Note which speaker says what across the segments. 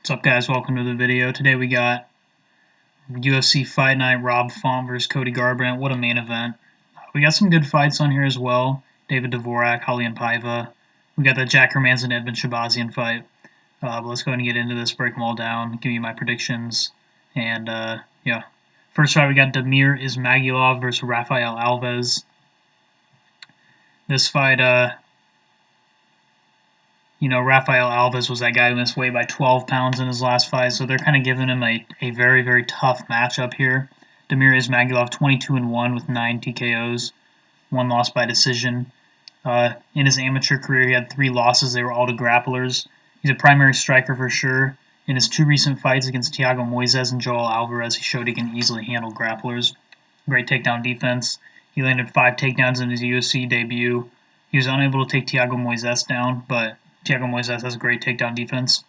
Speaker 1: What's up, guys? Welcome to the video. Today we got UFC Fight Night, Rob Font versus Cody Garbrandt. What a main event. We got some good fights on here as well. David Dvorak, Julian Paiva. We got the Jack Hermansson, Edmund Shahbazian fight. But let's go ahead and get into this, break them all down, give you my predictions. And, yeah. First fight, we got Damir Ismagulov versus Rafael Alves. This fight, Rafael Alves was that guy who missed weight by 12 pounds in his last fight, so they're kind of giving him a very, very tough matchup here. Damir Ismagulov 22-1 with 9 TKOs, 1 loss by decision. In his amateur career, he had 3 losses. They were all to grapplers. He's a primary striker for sure. In his 2 recent fights against Thiago Moises and Joel Alvarez, he showed he can easily handle grapplers. Great takedown defense. He landed 5 takedowns in his UFC debut. He was unable to take Thiago Moises down, but Thiago Moises has a great takedown defense.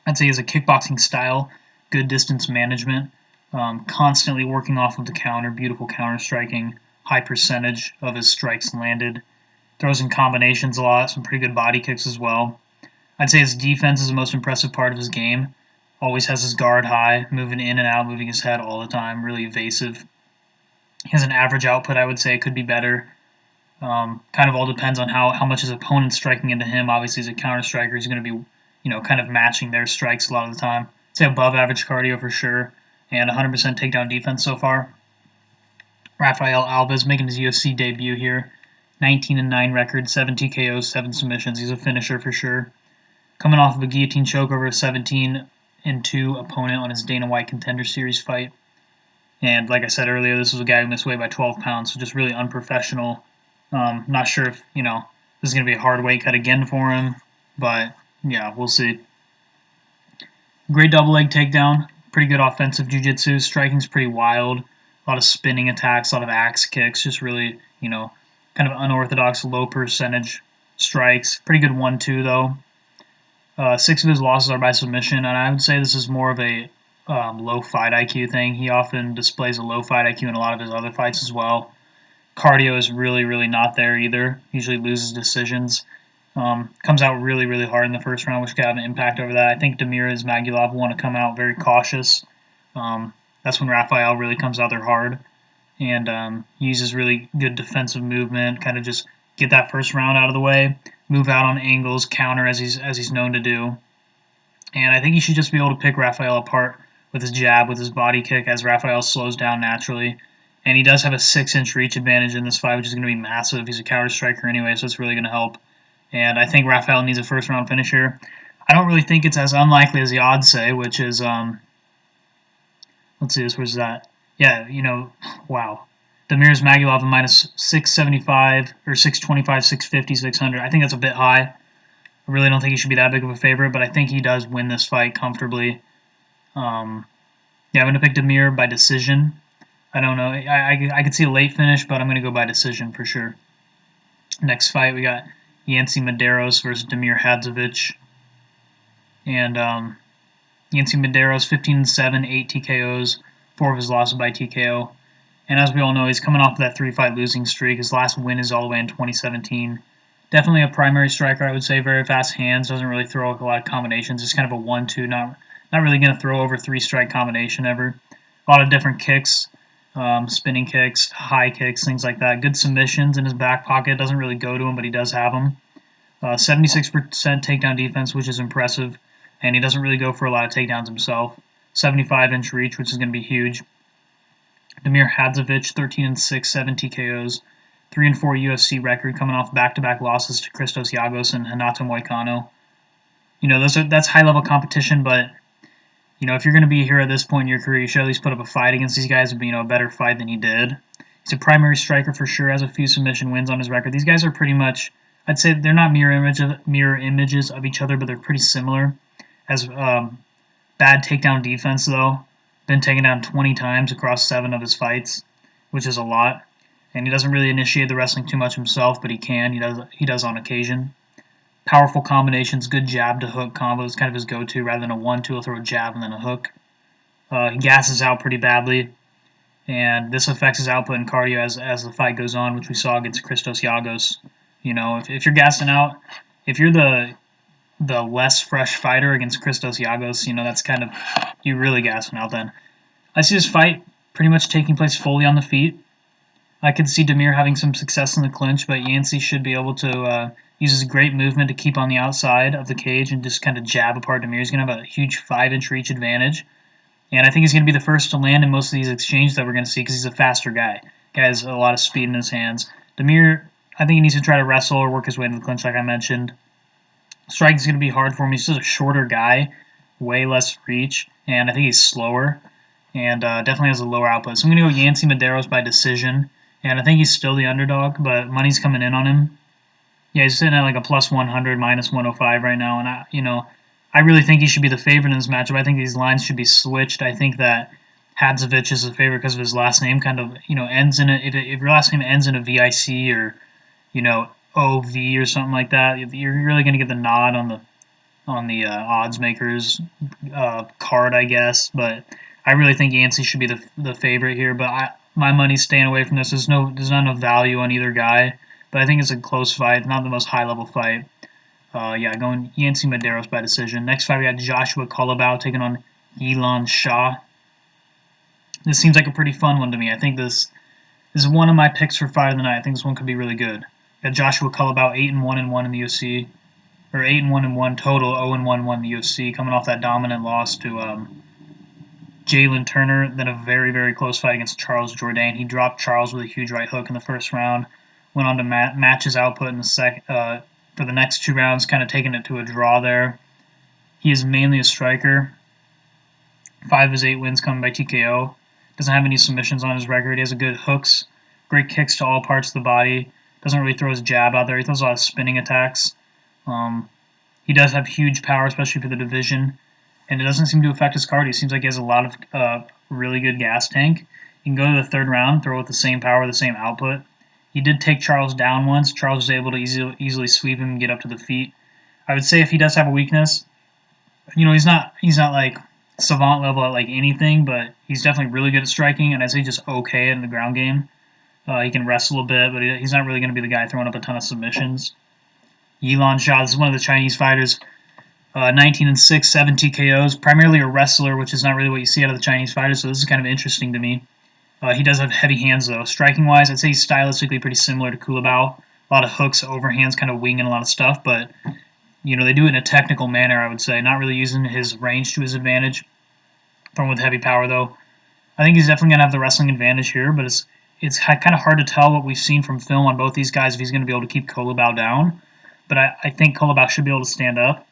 Speaker 1: I'd say he has a kickboxing style, good distance management, constantly working off of the counter, beautiful counter striking, high percentage of his strikes landed. Throws in combinations a lot, some pretty good body kicks as well. I'd say his defense is the most impressive part of his game. Always has his guard high, moving in and out, moving his head all the time, really evasive. He has an average output, I would say, could be better. Kind of all depends on how much his opponent's striking into him. Obviously, as a counter striker, he's going to be, kind of matching their strikes a lot of the time. I'd say above average cardio for sure, and 100% takedown defense so far. Rafael Alves making his UFC debut here. 19-9 record, 7 TKOs, 7 submissions. He's a finisher for sure. Coming off of a guillotine choke over a 17-2 opponent on his Dana White Contender Series fight. And like I said earlier, this was a guy who missed weight by 12 pounds, so just really unprofessional. Not sure if, this is going to be a hard weight cut again for him, but yeah, we'll see. Great double leg takedown, pretty good offensive jiu-jitsu, striking's pretty wild, a lot of spinning attacks, a lot of axe kicks, just really, kind of unorthodox, low percentage strikes. Pretty good 1-2 though. 6 of his losses are by submission, and I would say this is more of a low fight IQ thing. He often displays a low fight IQ in a lot of his other fights as well. Cardio is really, really not there either. Usually loses decisions. Comes out really, really hard in the first round, which could have an impact over that. I think Damir Ismagulov will want to come out very cautious. That's when Rafael really comes out there hard and uses really good defensive movement, kind of just get that first round out of the way, move out on angles, counter as he's known to do. And I think he should just be able to pick Rafael apart with his jab, with his body kick, as Rafael slows down naturally. And he does have a 6-inch reach advantage in this fight, which is going to be massive. He's a counter striker anyway, so it's really going to help. And I think Rafael needs a first-round finish here. I don't really think it's as unlikely as the odds say, which is, let's see, this was that. Yeah, wow. Damir Ismagulov minus 675, or 625, 650, 600. I think that's a bit high. I really don't think he should be that big of a favorite, but I think he does win this fight comfortably. Yeah, I'm going to pick Damir by decision. I don't know. I could see a late finish, but I'm going to go by decision for sure. Next fight, we got Yancy Medeiros versus Damir Hadzovic. And Yancy Medeiros, 15-7, 8 TKOs, 4 of his losses by TKO. And as we all know, he's coming off of that 3-fight losing streak. His last win is all the way in 2017. Definitely a primary striker, I would say. Very fast hands. Doesn't really throw a lot of combinations. It's kind of a 1-2. Not really going to throw over 3-strike combination ever. A lot of different kicks. Spinning kicks, high kicks, things like that. Good submissions in his back pocket. Doesn't really go to him, but he does have them. 76% takedown defense, which is impressive. And he doesn't really go for a lot of takedowns himself. 75-inch reach, which is going to be huge. Damir Hadzovic, 13-6, 7 TKOs. 3-4 UFC record, coming off back-to-back losses to Christos Giagos and Renato Moicano. That's high-level competition, but if you're going to be here at this point in your career, you should at least put up a fight against these guys, a better fight than he did. He's a primary striker for sure, has a few submission wins on his record. These guys are pretty much, I'd say they're not mirror images of each other, but they're pretty similar. Has bad takedown defense, though. Been taken down 20 times across 7 of his fights, which is a lot. And he doesn't really initiate the wrestling too much himself, but he can. He does on occasion. Powerful combinations, good jab to hook combo is kind of his go-to. Rather than a 1-2, he'll throw a jab and then a hook. He gasses out pretty badly, and this affects his output and cardio as the fight goes on, which we saw against Christos Giagos. If you're gassing out, if you're the the less fresh fighter against Christos Giagos. That's kind of, you're really gassing out then. I see this fight pretty much taking place fully on the feet. I could see Damir having some success in the clinch, but Yancy should be able to use his great movement to keep on the outside of the cage and just kind of jab apart Damir. He's going to have a huge 5-inch reach advantage. And I think he's going to be the first to land in most of these exchanges that we're going to see because he's a faster guy. Guy has a lot of speed in his hands. Damir, I think he needs to try to wrestle or work his way into the clinch like I mentioned. Striking is going to be hard for him. He's just a shorter guy, way less reach, and I think he's slower and definitely has a lower output. So I'm going to go Yancy Medeiros by decision, and I think he's still the underdog, but money's coming in on him. Yeah, he's sitting at like a plus 100, minus 105 right now, and I really think he should be the favorite in this matchup. I think these lines should be switched. I think that Hadzovic is the favorite because of his last name kind of, ends in a, if your last name ends in a VIC or, OV or something like that, you're really going to get the nod on the odds makers card, I guess. But I really think Yancy should be the favorite here. But my money's staying away from this. There's not enough value on either guy. But I think it's a close fight, not the most high level fight. Going Yancy Medeiros by decision. Next fight we got Joshua Culibao taking on Elon Shaw. This seems like a pretty fun one to me. I think this is one of my picks for fight of the night. I think this one could be really good. Got Joshua Culibao 8-1-1 in the UFC, or 8-1-1 total, 0-1-1 in the UFC, coming off that dominant loss to Jalen Turner. Then a very, very close fight against Charles Jourdain. He dropped Charles with a huge right hook in the first round. Went on to match his output in the for the next 2 rounds, kind of taking it to a draw there. He is mainly a striker. 5 of his 8 wins coming by TKO. Doesn't have any submissions on his record. He has a good hooks, great kicks to all parts of the body. Doesn't really throw his jab out there. He throws a lot of spinning attacks. He does have huge power, especially for the division, and it doesn't seem to affect his cardio. It seems like he has a lot of really good gas tank. You can go to the 3rd round, throw with the same power, the same output. He did take Charles down once. Charles was able to easily sweep him and get up to the feet. I would say if he does have a weakness, he's not like Savant level at like anything, but he's definitely really good at striking, and I'd say just okay in the ground game. He can wrestle a bit, but he's not really going to be the guy throwing up a ton of submissions. Elon Shaw, this is one of the Chinese fighters, 19-6, 7 TKOs, primarily a wrestler, which is not really what you see out of the Chinese fighters, so this is kind of interesting to me. He does have heavy hands, though. Striking-wise, I'd say he's stylistically pretty similar to Culibao. A lot of hooks, overhands, kind of winging a lot of stuff, but they do it in a technical manner, I would say, not really using his range to his advantage. Throwing with heavy power, though. I think he's definitely going to have the wrestling advantage here, but it's kind of hard to tell what we've seen from film on both these guys if he's going to be able to keep Culibao down. But I think Culibao should be able to stand up.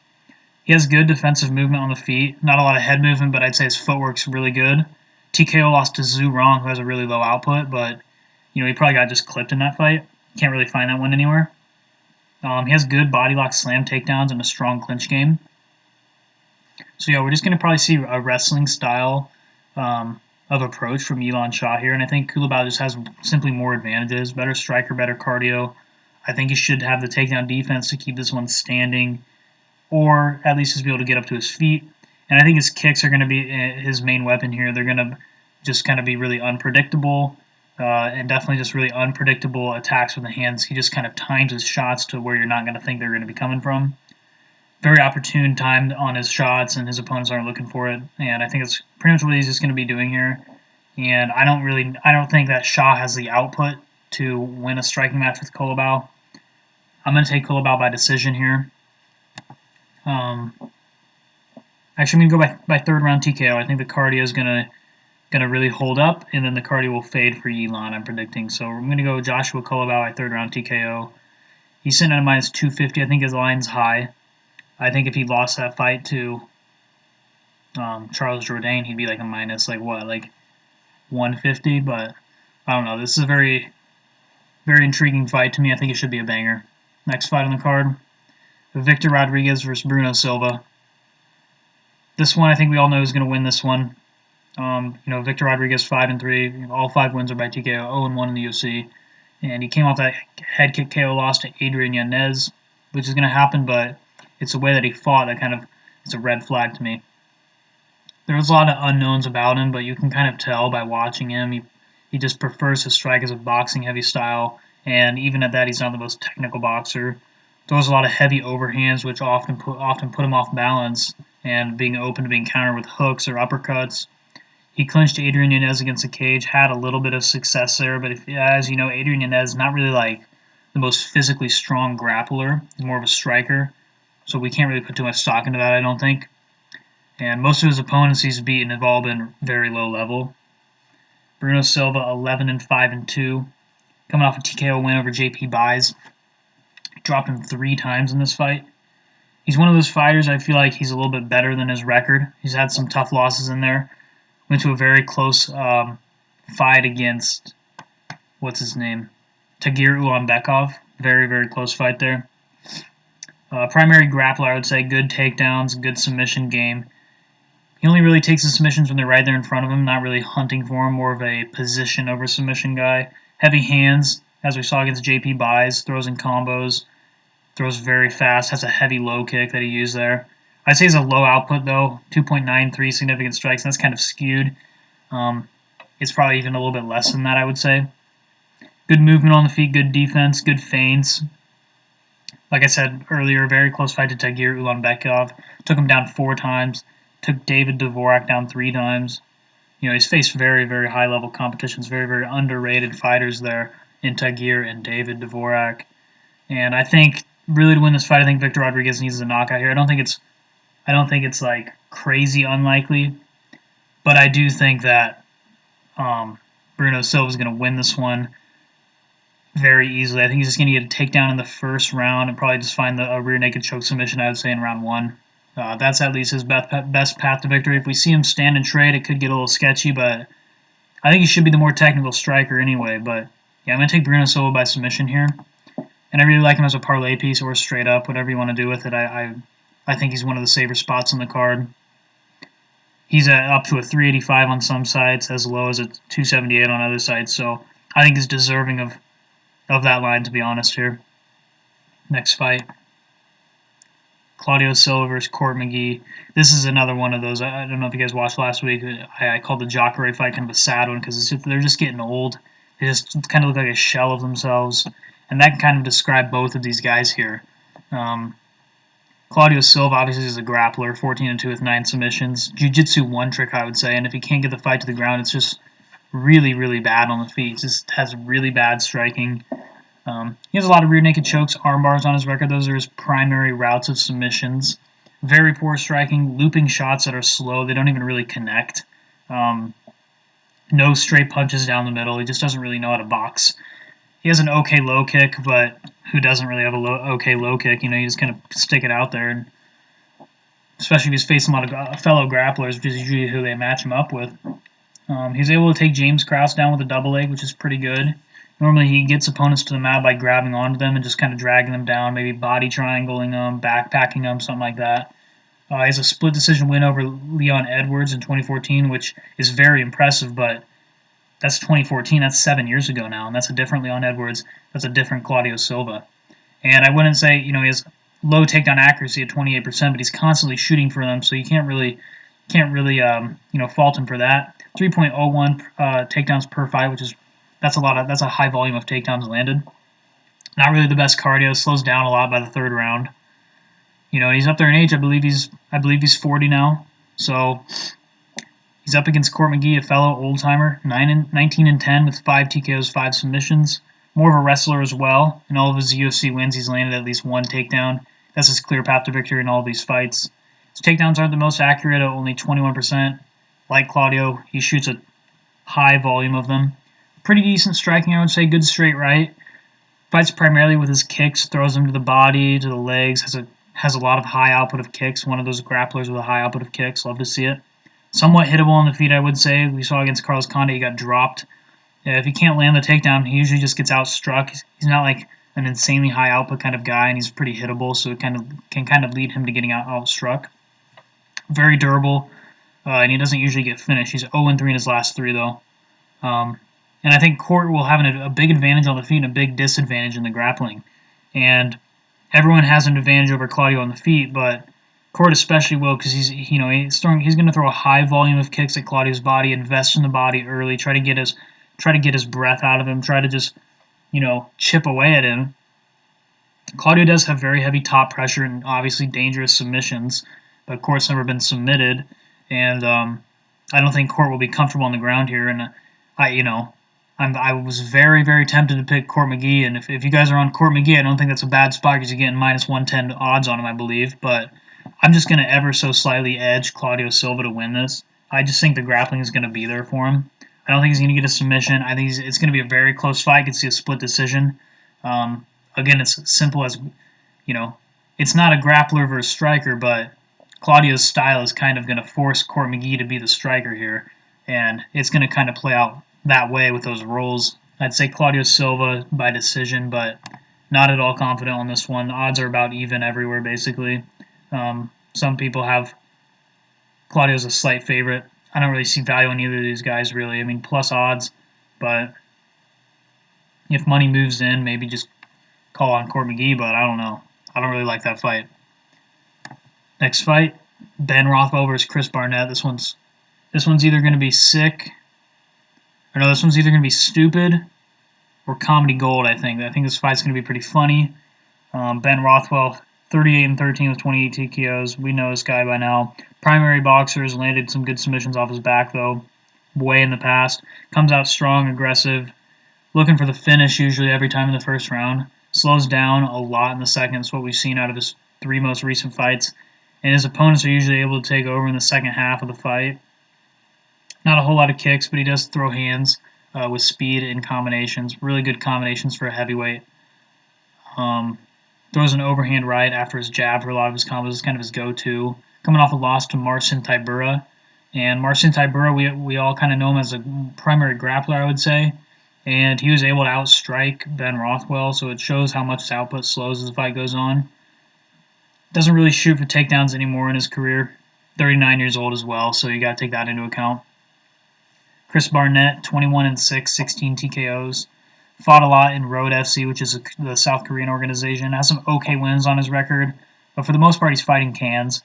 Speaker 1: He has good defensive movement on the feet. Not a lot of head movement, but I'd say his footwork's really good. TKO lost to Zhu Rong, who has a really low output, but he probably got just clipped in that fight. Can't really find that one anywhere. He has good body lock slam takedowns and a strong clinch game. So we're just going to probably see a wrestling style of approach from Elon Shaw here, and I think Culibao just has simply more advantages. Better striker, better cardio. I think he should have the takedown defense to keep this one standing, or at least just be able to get up to his feet. And I think his kicks are going to be his main weapon here. They're going to just kind of be really unpredictable, and definitely just really unpredictable attacks with the hands. He just kind of times his shots to where you're not going to think they're going to be coming from. Very opportune time on his shots, and his opponents aren't looking for it. And I think it's pretty much what he's just going to be doing here. And I don't think that Shaw has the output to win a striking match with Culibao. I'm going to take Culibao by decision here. Actually, I'm going to go by 3rd round TKO. I think the cardio is going to really hold up, and then the cardio will fade for Elon, I'm predicting. So I'm going to go Joshua Culibao by 3rd round TKO. He's sitting at a minus 250. I think his line's high. I think if he lost that fight to Charles Jourdain, he'd be like a minus, like 150. But I don't know. This is a very, very intriguing fight to me. I think it should be a banger. Next fight on the card, Victor Rodriguez versus Bruno Silva. This one, I think we all know who's going to win this one. Victor Rodriguez 5-3. All 5 wins are by TKO. 0-1 in the UFC, and he came off that head kick KO loss to Adrian Yanez, which is going to happen, but it's the way that he fought that it's a red flag to me. There's a lot of unknowns about him, but you can kind of tell by watching him. He just prefers to strike as a boxing heavy style, and even at that, he's not the most technical boxer. throws a lot of heavy overhands, which often put him off balance and being open to being countered with hooks or uppercuts. He clinched Adrian Yanez against the cage, had a little bit of success there, but as you know, Adrian Yanez is not really like the most physically strong grappler. He's more of a striker, so we can't really put too much stock into that, I don't think. And most of his opponents he's beaten have all been very low level. Bruno Silva, 11-5-2, coming off a TKO win over JP Buys. Dropped him 3 times in this fight. He's one of those fighters I feel like he's a little bit better than his record. He's had some tough losses in there. Went to a very close fight against, what's his name? Tagir Ulanbekov. Very, very close fight there. Primary grappler, I would say. Good takedowns, good submission game. He only really takes the submissions when they're right there in front of him, not really hunting for him, more of a position over submission guy. Heavy hands, as we saw against JP Buys, throws in combos, throws very fast, has a heavy low kick that he used there. I'd say he's a low output, though, 2.93 significant strikes. That's kind of skewed. It's probably even a little bit less than that, I would say. Good movement on the feet, good defense, good feints. Like I said earlier, very close fight to Tagir Ulanbekov. Took him down 4 times. Took David Dvorak down 3 times. You know, he's faced very, very high-level competitions, very, very underrated fighters there in Tagir and David Dvorak. And I think, really to win this fight, I think Victor Rodriguez needs a knockout here. I don't think it's like crazy unlikely, but I do think that Bruno Silva is going to win this one very easily. I think he's just going to get a takedown in the first round and probably just find a rear naked choke submission, I would say, in round 1. That's at least his best path to victory. If we see him stand and trade, it could get a little sketchy, but I think he should be the more technical striker anyway. But yeah, I'm going to take Bruno Silva by submission here. And I really like him as a parlay piece or straight up, whatever you want to do with it. I think he's one of the safer spots on the card. He's up to a 385 on some sites, as low as a 278 on other sites. So I think he's deserving of that line, to be honest here. Next fight. Claudio Silva versus Court McGee. This is another one of those. I don't know if you guys watched last week. I called the Jacare fight kind of a sad one because they're just getting old. They just kind of look like a shell of themselves. And that can kind of describe both of these guys here. Claudio Silva obviously is a grappler, 14-2 with 9 submissions. Jiu-jitsu one trick, I would say. And if he can't get the fight to the ground, it's just really, really bad on the feet. He just has really bad striking. He has a lot of rear naked chokes, arm bars on his record. Those are his primary routes of submissions. Very poor striking, looping shots that are slow. They don't even really connect. No straight punches down the middle. He just doesn't really know how to box. He has an okay low kick, but who doesn't really have a okay low kick? You know, you just kind of stick it out there. And especially if he's facing a lot of fellow grapplers, which is usually who they match him up with. He's able to take James Krause down with a double leg, which is pretty good. Normally he gets opponents to the mat by grabbing onto them and just kind of dragging them down, maybe body triangling them, backpacking them, something like that. He has a split decision win over Leon Edwards in 2014, which is very impressive, but that's 2014. That's 7 years ago now, and that's a different Leon Edwards. That's a different Claudio Silva. And I wouldn't say, he has low takedown accuracy at 28%, but he's constantly shooting for them, so you can't really fault him for that. 3.01 takedowns per fight, which is that's a high volume of takedowns landed. Not really the best cardio. Slows down a lot by the 3rd round. And he's up there in age. I believe he's 40 now. So he's up against Court McGee, a fellow old timer, 19-10 with 5 TKOs, 5 submissions. More of a wrestler as well. In all of his UFC wins, he's landed at least 1 takedown. That's his clear path to victory in all of these fights. His takedowns aren't the most accurate at only 21%. Like Claudio, he shoots a high volume of them. Pretty decent striking, I would say. Good straight right. Fights primarily with his kicks. Throws him to the body, to the legs. Has a lot of high output of kicks. One of those grapplers with a high output of kicks. Love to see it. Somewhat hittable on the feet, I would say. We saw against Carlos Condit, he got dropped. If he can't land the takedown, he usually just gets outstruck. He's not like an insanely high output kind of guy, and he's pretty hittable, so it can lead him to getting outstruck. Very durable, and he doesn't usually get finished. He's 0-3 in his last 3, though. And I think Court will have a big advantage on the feet and a big disadvantage in the grappling. And everyone has an advantage over Claudio on the feet, but Court especially will because he's going to throw a high volume of kicks at Claudio's body, invest in the body early, try to get his breath out of him, try to just chip away at him. Claudio does have very heavy top pressure and obviously dangerous submissions, but of course never been submitted, and I don't think Court will be comfortable on the ground here. And I was very, very tempted to pick Court McGee, and if you guys are on Court McGee, I don't think that's a bad spot because you're getting minus 110 odds on him, I believe. But I'm just going to ever so slightly edge Claudio Silva to win this. I just think the grappling is going to be there for him. I don't think he's going to get a submission. I think it's going to be a very close fight. I could see a split decision. Again, it's simple as, it's not a grappler versus striker, but Claudio's style is kind of going to force Court McGee to be the striker here, and it's going to kind of play out that way with those rolls. I'd say Claudio Silva by decision, but not at all confident on this one. Odds are about even everywhere, basically. Some people have Claudio as a slight favorite. I don't really see value in either of these guys, really. I mean, plus odds, but if money moves in, maybe just call on Court McGee, but I don't know. I don't really like that fight. Next fight, Ben Rothwell versus Chris Barnett. This one's either going to be sick, or no, this one's either going to be stupid or comedy gold, I think. I think this fight's going to be pretty funny. Ben Rothwell, 38-13 with 28 TKOs. We know this guy by now. Primary boxer, has landed some good submissions off his back, though, way in the past. Comes out strong, aggressive, looking for the finish usually every time in the first round. Slows down a lot in the second. That's what we've seen out of his 3 most recent fights. And his opponents are usually able to take over in the second half of the fight. Not a whole lot of kicks, but he does throw hands with speed and combinations. Really good combinations for a heavyweight. Throws an overhand right after his jab for a lot of his combos. It's kind of his go-to. Coming off a loss to Marcin Tybura. And Marcin Tybura, we all kind of know him as a primary grappler, I would say. And he was able to outstrike Ben Rothwell, so it shows how much his output slows as the fight goes on. Doesn't really shoot for takedowns anymore in his career. 39 years old as well, so you got to take that into account. Chris Barnett, 21-6, 16 TKOs. Fought a lot in Road FC, which is the South Korean organization. Has some okay wins on his record, but for the most part, he's fighting cans.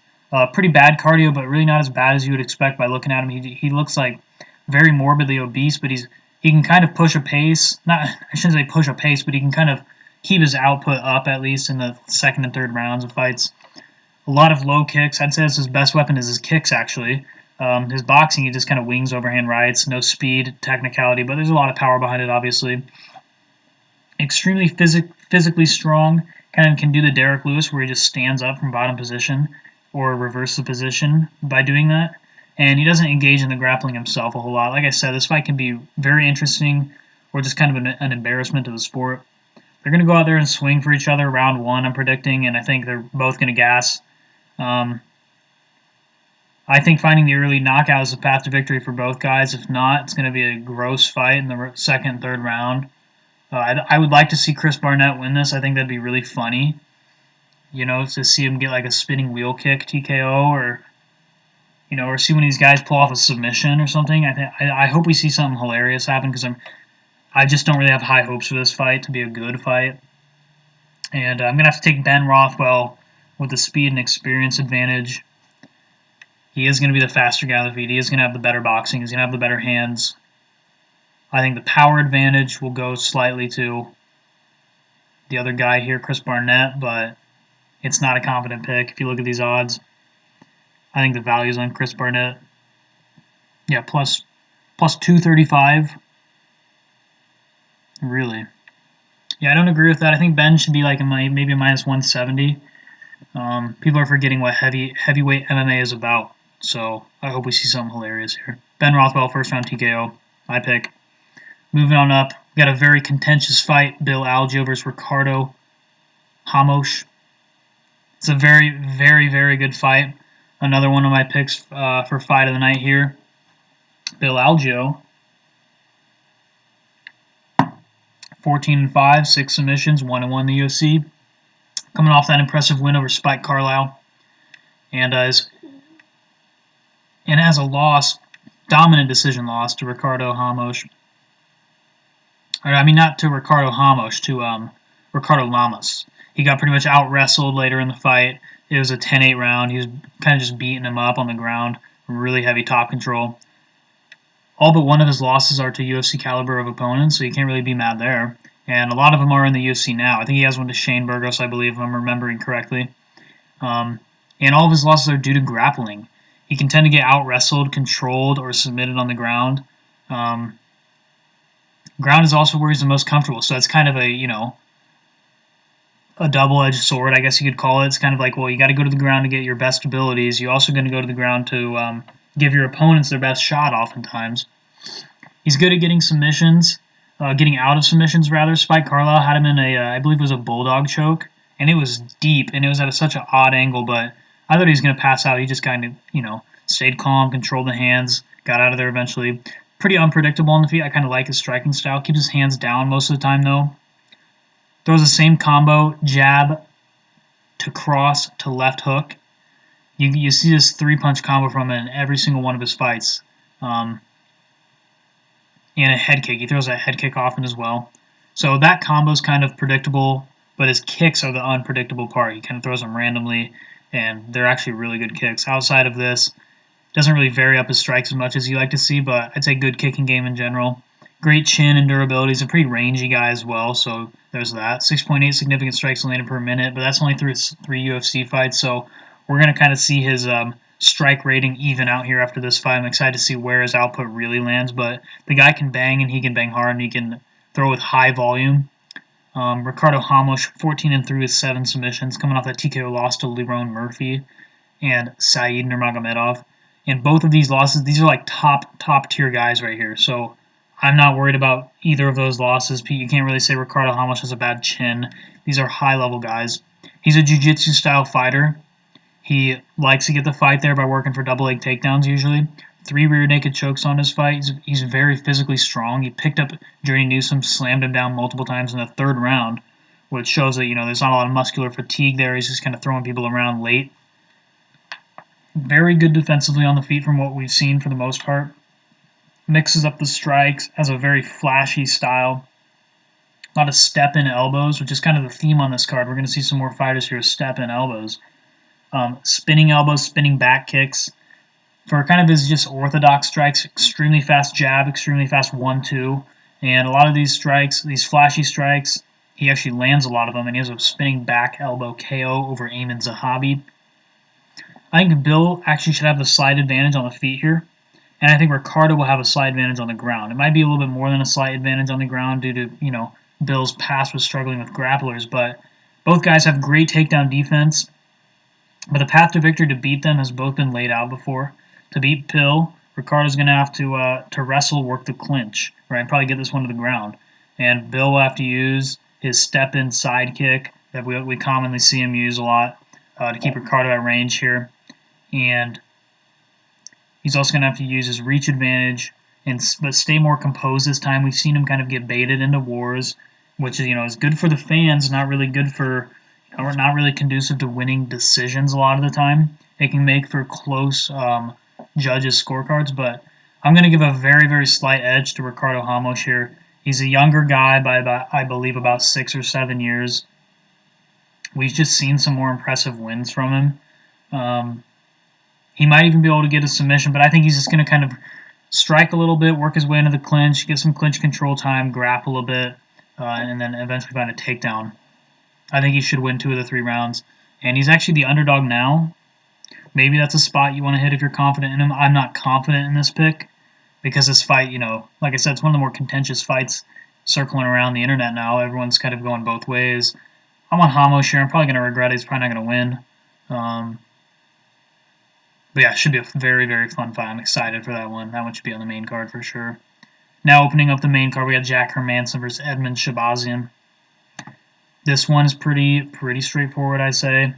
Speaker 1: Pretty bad cardio, but really not as bad as you would expect by looking at him. He looks like very morbidly obese, but he can kind of push a pace. I shouldn't say push a pace, but he can kind of keep his output up at least in the second and third rounds of fights. A lot of low kicks. I'd say that's his best weapon is his kicks, actually. His boxing, he just kind of wings overhand rights. No speed, technicality, but there's a lot of power behind it, obviously. Extremely physically strong. Kind of can do the Derek Lewis where he just stands up from bottom position or reverse the position by doing that. And he doesn't engage in the grappling himself a whole lot. Like I said, this fight can be very interesting or just kind of an embarrassment to the sport. They're going to go out there and swing for each other round 1, I'm predicting, and I think they're both going to gas. I think finding the early knockout is the path to victory for both guys. If not, it's going to be a gross fight in the second and third round. I would like to see Chris Barnett win this. I think that'd be really funny. To see him get like a spinning wheel kick TKO or see one of these guys pull off a submission or something. I hope we see something hilarious happen because I just don't really have high hopes for this fight to be a good fight. And I'm going to have to take Ben Rothwell with the speed and experience advantage. He is going to be the faster guy on the feet. He is going to have the better boxing. He's going to have the better hands. I think the power advantage will go slightly to the other guy here, Chris Barnett, but it's not a confident pick. If you look at these odds, I think the value's on Chris Barnett. Yeah, plus 235. Really. Yeah, I don't agree with that. I think Ben should be like maybe a minus 170. People are forgetting what heavyweight MMA is about. So I hope we see something hilarious here. Ben Rothwell, first round TKO. My pick. Moving on up, we got a very contentious fight. Bill Algeo versus Ricardo Hamosh. It's a very, very, very good fight. Another one of my picks for fight of the night here. Bill Algeo. 14-5, 6 submissions, 1-1 in the UFC. Coming off that impressive win over Spike Carlisle. And has a loss, dominant decision loss to Ricardo Hamosh. Not to Ricardo Hamosh, to Ricardo Lamas. He got pretty much out-wrestled later in the fight. It was a 10-8 round. He was kind of just beating him up on the ground. Really heavy top control. All but one of his losses are to UFC caliber of opponents, so you can't really be mad there. and a lot of them are in the UFC now. I think he has one to Shane Burgos, I believe, if I'm remembering correctly. And all of his losses are due to grappling. He can tend to get out-wrestled, controlled, or submitted on the ground. Ground is also where he's the most comfortable, so it's kind of a double-edged sword, I guess you could call it. It's kind of like, well, you got to go to the ground to get your best abilities. You're also going to go to the ground to give your opponents their best shot oftentimes. He's good at getting submissions, getting out of submissions, rather. Spike Carla had him in I believe it was a bulldog choke, and it was deep, and it was at such an odd angle, but I thought he was going to pass out. He just kind of, stayed calm, controlled the hands, got out of there eventually. Pretty unpredictable on the feet. I kind of like his striking style. Keeps his hands down most of the time, though. Throws the same combo, jab to cross to left hook. You see this three-punch combo from him in every single one of his fights. And a head kick. He throws that head kick often as well. So that combo is kind of predictable, but his kicks are the unpredictable part. He kind of throws them randomly, and they're actually really good kicks. Outside of this, doesn't really vary up his strikes as much as you like to see, but I'd say good kicking game in general. Great chin and durability. He's a pretty rangy guy as well, so there's that. 6.8 significant strikes landed per minute, but that's only through his 3 UFC fights, so we're going to kind of see his strike rating even out here after this fight. I'm excited to see where his output really lands, but the guy can bang, and he can bang hard, and he can throw with high volume. Ricardo Hamosh, 14-3 with 7 submissions, coming off that TKO loss to Lerone Murphy and Saeed Nurmagomedov. And both of these losses, these are like top tier guys right here. So I'm not worried about either of those losses. You can't really say Ricardo Hamosh has a bad chin. These are high-level guys. He's a jiu-jitsu style fighter. He likes to get the fight there by working for double leg takedowns usually. 3 rear naked chokes on his fight. He's very physically strong. He picked up Journey Newsom, slammed him down multiple times in the 3rd round, which shows that, there's not a lot of muscular fatigue there. He's just kind of throwing people around late. Very good defensively on the feet from what we've seen for the most part. Mixes up the strikes, has a very flashy style. A lot of step-in elbows, which is kind of the theme on this card. We're going to see some more fighters here step-in elbows. Spinning elbows, spinning back kicks. For kind of his just orthodox strikes, extremely fast jab, extremely fast 1-2. And a lot of these strikes, these flashy strikes, he actually lands a lot of them, and he has a spinning back elbow KO over Ayman Zahabi. I think Bill actually should have the slight advantage on the feet here, and I think Ricardo will have a slight advantage on the ground. It might be a little bit more than a slight advantage on the ground due to, Bill's past with struggling with grapplers, but both guys have great takedown defense, but the path to victory to beat them has both been laid out before. To beat Bill, Ricardo's going to have to wrestle, work the clinch, right, and probably get this one to the ground. And Bill will have to use his step-in side kick that we commonly see him use a lot to keep Ricardo at range here. And he's also going to have to use his reach advantage but stay more composed this time. We've seen him kind of get baited into wars, which is good for the fans, not really good for, not really conducive to winning decisions a lot of the time. It can make for close judges' scorecards, but I'm going to give a very, very slight edge to Ricardo Hamosh here. He's a younger guy by I believe about 6 or 7 years. We've just seen some more impressive wins from him. He might even be able to get a submission, but I think he's just going to kind of strike a little bit, work his way into the clinch, get some clinch control time, grapple a bit, and then eventually find a takedown. I think he should win 2 of the 3 rounds. And he's actually the underdog now. Maybe that's a spot you want to hit if you're confident in him. I'm not confident in this pick because this fight, like I said, it's one of the more contentious fights circling around the internet now. Everyone's kind of going both ways. I'm on Hamosh here. I'm probably going to regret it. He's probably not going to win. But yeah, it should be a very, very fun fight. I'm excited for that one. That one should be on the main card for sure. Now opening up the main card, we got Jack Hermansson versus Edmund Shahbazian. This one is pretty straightforward, I'd say.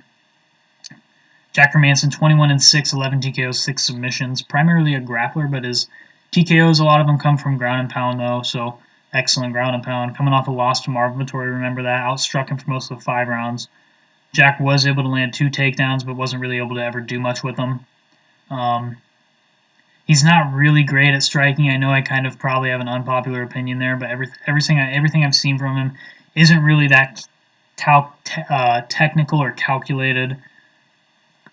Speaker 1: Jack Hermansson, 21-6, 11 TKOs, 6 submissions. Primarily a grappler, but his TKOs, a lot of them come from ground and pound, though, so excellent ground and pound. Coming off a loss to Marvin Vettori, remember that. Outstruck him for most of the 5 rounds. Jack was able to land 2 takedowns, but wasn't really able to ever do much with them. He's not really great at striking. I know I kind of probably have an unpopular opinion there, but everything I've seen from him isn't really that technical or calculated.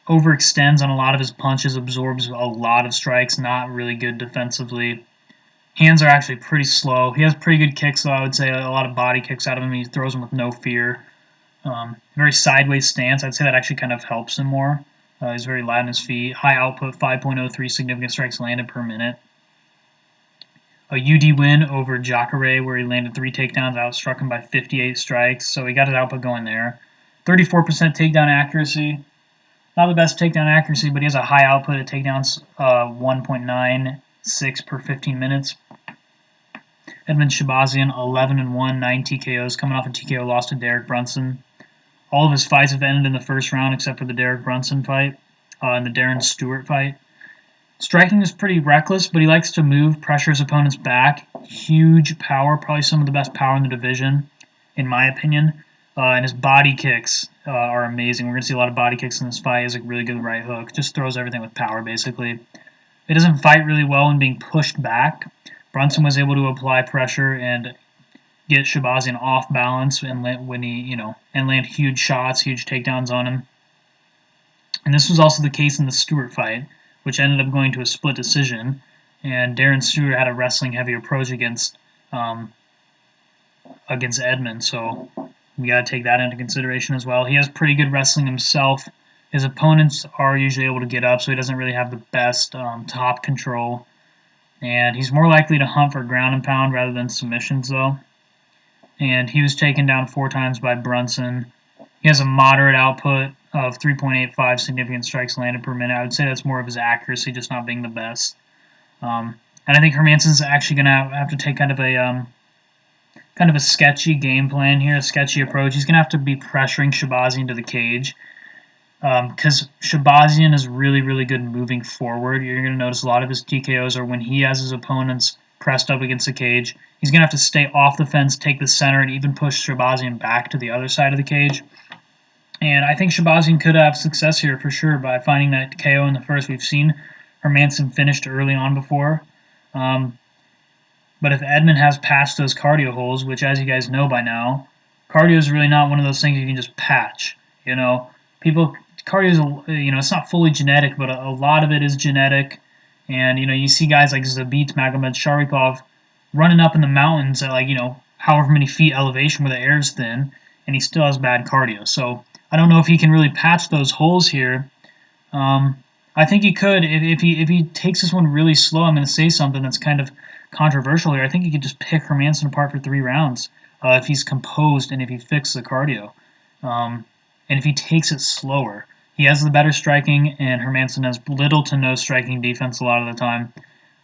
Speaker 1: Overextends on a lot of his punches, absorbs a lot of strikes, not really good defensively. Hands are actually pretty slow. He has pretty good kicks, though. I would say a lot of body kicks out of him. He throws them with no fear. Very sideways stance. I'd say that actually kind of helps him more. He's very light on his feet. High output, 5.03 significant strikes landed per minute. A UD win over Jacare, where he landed 3 takedowns, outstruck him by 58 strikes. So he got his output going there. 34% takedown accuracy. Not the best takedown accuracy, but he has a high output at takedowns, 1.96 per 15 minutes. Edmund Shahbazian, 11-1, 9 TKOs, coming off a TKO loss to Derek Brunson. All of his fights have ended in the first round except for the Derek Brunson fight and the Darren Stewart fight. Striking is pretty reckless, but he likes to move, pressure his opponents back. Huge power, probably some of the best power in the division, in my opinion. And his body kicks are amazing. We're going to see a lot of body kicks in this fight. He has a really good right hook. Just throws everything with power, basically. He doesn't fight really well when being pushed back. Brunson was able to apply pressure and get Shahbazian off balance and land huge shots, huge takedowns on him. And this was also the case in the Stewart fight, which ended up going to a split decision. And Darren Stewart had a wrestling-heavy approach against Edmund, so we got to take that into consideration as well. He has pretty good wrestling himself. His opponents are usually able to get up, so he doesn't really have the best top control. And he's more likely to hunt for ground and pound rather than submissions, though. And he was taken down 4 times by Brunson. He has a moderate output of 3.85 significant strikes landed per minute. I would say that's more of his accuracy, just not being the best. And I think Hermansson's actually going to have to take kind of a sketchy game plan here, a sketchy approach. He's going to have to be pressuring Shahbazian to the cage because Shahbazian is really, really good moving forward. You're going to notice a lot of his TKOs are when he has his opponents pressed up against the cage. He's going to have to stay off the fence, take the center, and even push Shahbazian back to the other side of the cage. And I think Shahbazian could have success here for sure by finding that KO in the first. We've seen Hermansson finished early on before. But if Edmund has patched those cardio holes, which as you guys know by now, cardio is really not one of those things you can just patch. Cardio is, it's not fully genetic, but a lot of it is genetic. And, you see guys like Zabit Magomedsharipov running up in the mountains at however many feet elevation where the air is thin, and he still has bad cardio. So I don't know if he can really patch those holes here. I think he could if he takes this one really slow. I'm going to say something that's kind of controversial here. I think he could just pick Hermansson apart for 3 rounds if he's composed and if he fixes the cardio. And if he takes it slower. He has the better striking, and Hermansson has little to no striking defense a lot of the time.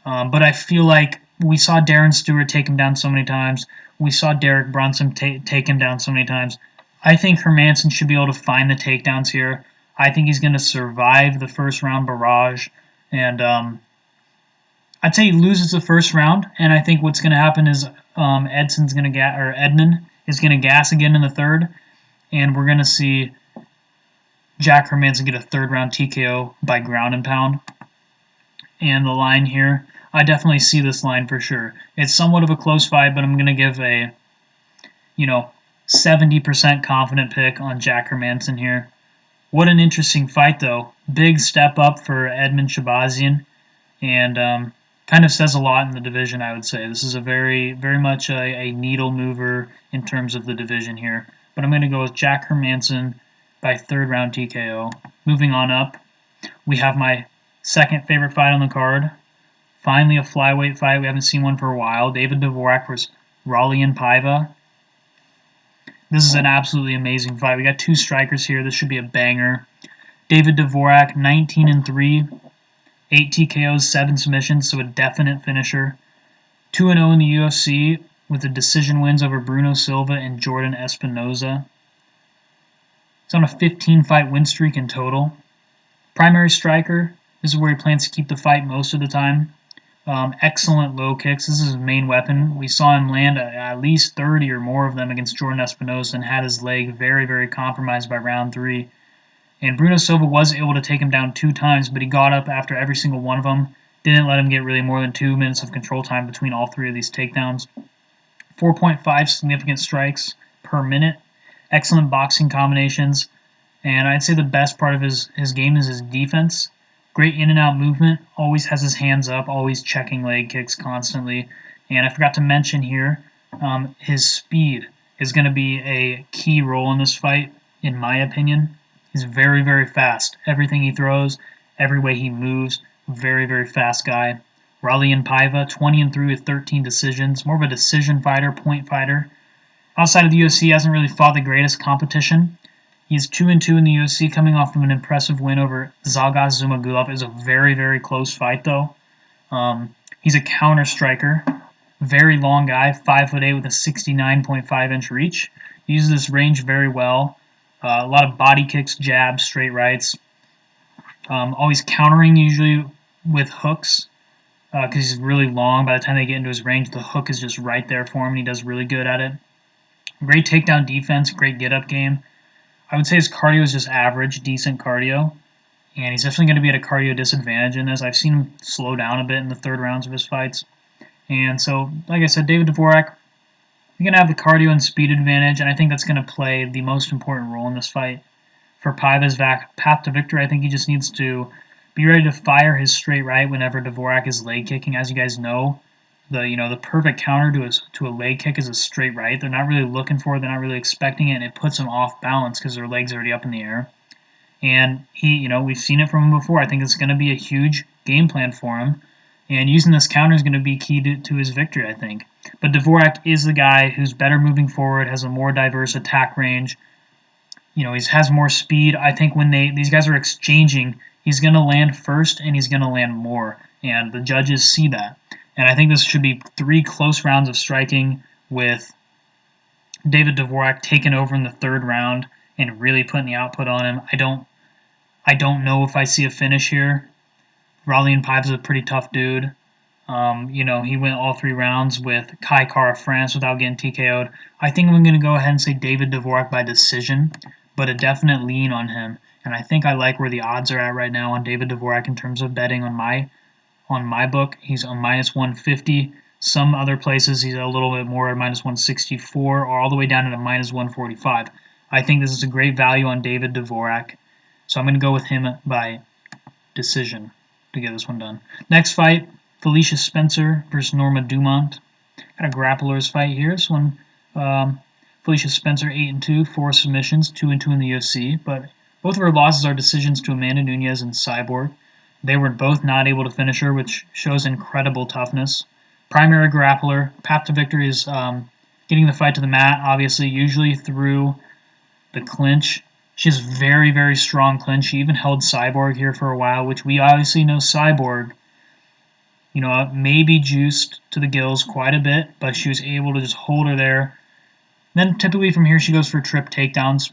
Speaker 1: But I feel like we saw Darren Stewart take him down so many times. We saw Derek Brunson take him down so many times. I think Hermansson should be able to find the takedowns here. I think he's going to survive the first round barrage. And I'd say he loses the first round, and I think what's going to happen is Edmund is going to gas again in the third, and we're going to see Jack Hermansson get a 3rd round TKO by ground and pound. And the line here, I definitely see this line for sure. It's somewhat of a close fight, but I'm going to give a 70% confident pick on Jack Hermansson here. What an interesting fight, though. Big step up for Edmund Shahbazian, and kind of says a lot in the division, I would say. This is a very, very much a needle mover in terms of the division here. But I'm going to go with Jack Hermansson by 3rd round TKO. Moving on up, we have my second favorite fight on the card. Finally, a flyweight fight. We haven't seen one for a while. David Dvorak versus Raulian Paiva. This is an absolutely amazing fight. We got 2 strikers here. This should be a banger. David Dvorak, 19-3, 8 TKOs, 7 submissions, so a definite finisher. 2-0 in the UFC with the decision wins over Bruno Silva and Jordan Espinoza. He's on a 15-fight win streak in total. Primary striker. This is where he plans to keep the fight most of the time. Excellent low kicks. This is his main weapon. We saw him land at least 30 or more of them against Jordan Espinoza and had his leg very, very compromised by round 3. And Bruno Silva was able to take him down 2 times, but he got up after every single one of them. Didn't let him get really more than 2 minutes of control time between all 3 of these takedowns. 4.5 significant strikes per minute. Excellent boxing combinations. And I'd say the best part of his game is his defense. Great in and out movement, always has his hands up, always checking leg kicks constantly. And I forgot to mention here, his speed is going to be a key role in this fight, in my opinion. He's very, very fast. Everything he throws, every way he moves, very, very fast guy. Raulian Paiva, 20-3 with 13 decisions, more of a decision fighter, point fighter. Outside of the UFC, hasn't really fought the greatest competition. He's 2-2 in the UFC, coming off of an impressive win over Zhao Ismagulov. It was a very, very close fight, though. He's a counter striker, very long guy, 5'8" with a 69.5-inch reach. He uses this range very well. A lot of body kicks, jabs, straight rights. Always countering, usually with hooks, because he's really long. By the time they get into his range, the hook is just right there for him, and he does really good at it. Great takedown defense, great get-up game. I would say his cardio is just average, decent cardio, and he's definitely going to be at a cardio disadvantage in this. I've seen him slow down a bit in the third rounds of his fights. And so, like I said, David Dvorak, you're going to have the cardio and speed advantage, and I think that's going to play the most important role in this fight. For Paiva's path to victory, I think he just needs to be ready to fire his straight right whenever Dvorak is leg kicking. As you guys know, the perfect counter to a leg kick is a straight right. They're not really looking for it, they're not really expecting it, and it puts them off balance because their leg's already up in the air. And we've seen it from him before. I think it's going to be a huge game plan for him, and using this counter is going to be key to his victory, I think. But Dvorak is the guy who's better moving forward, has a more diverse attack range. He has more speed. I think when these guys are exchanging, he's going to land first and he's going to land more, and the judges see that. And I think this should be 3 close rounds of striking with David Dvorak taking over in the third round and really putting the output on him. I don't know if I see a finish here. Raulian Paiva's a pretty tough dude. He went all 3 rounds with Kai Kara France without getting TKO'd. I think I'm going to go ahead and say David Dvorak by decision, but a definite lean on him. And I think I like where the odds are at right now on David Dvorak in terms of betting on my book. He's on -150. Some other places he's a little bit more at -164 or all the way down to -145. I think this is a great value on David Dvorak, so I'm going to go with him by decision to get this one done. Next fight, Felicia Spencer versus Norma Dumont. Got a grappler's fight here. This one, Felicia Spencer 8-2, 4 submissions, 2-2 in the UFC, but both of her losses are decisions to Amanda Nunes and Cyborg. They were both not able to finish her, which shows incredible toughness. Primary grappler, path to victory is getting the fight to the mat, obviously, usually through the clinch. She has very, very strong clinch. She even held Cyborg here for a while, which we obviously know Cyborg, may be juiced to the gills quite a bit, but she was able to just hold her there. Then typically from here she goes for trip takedowns.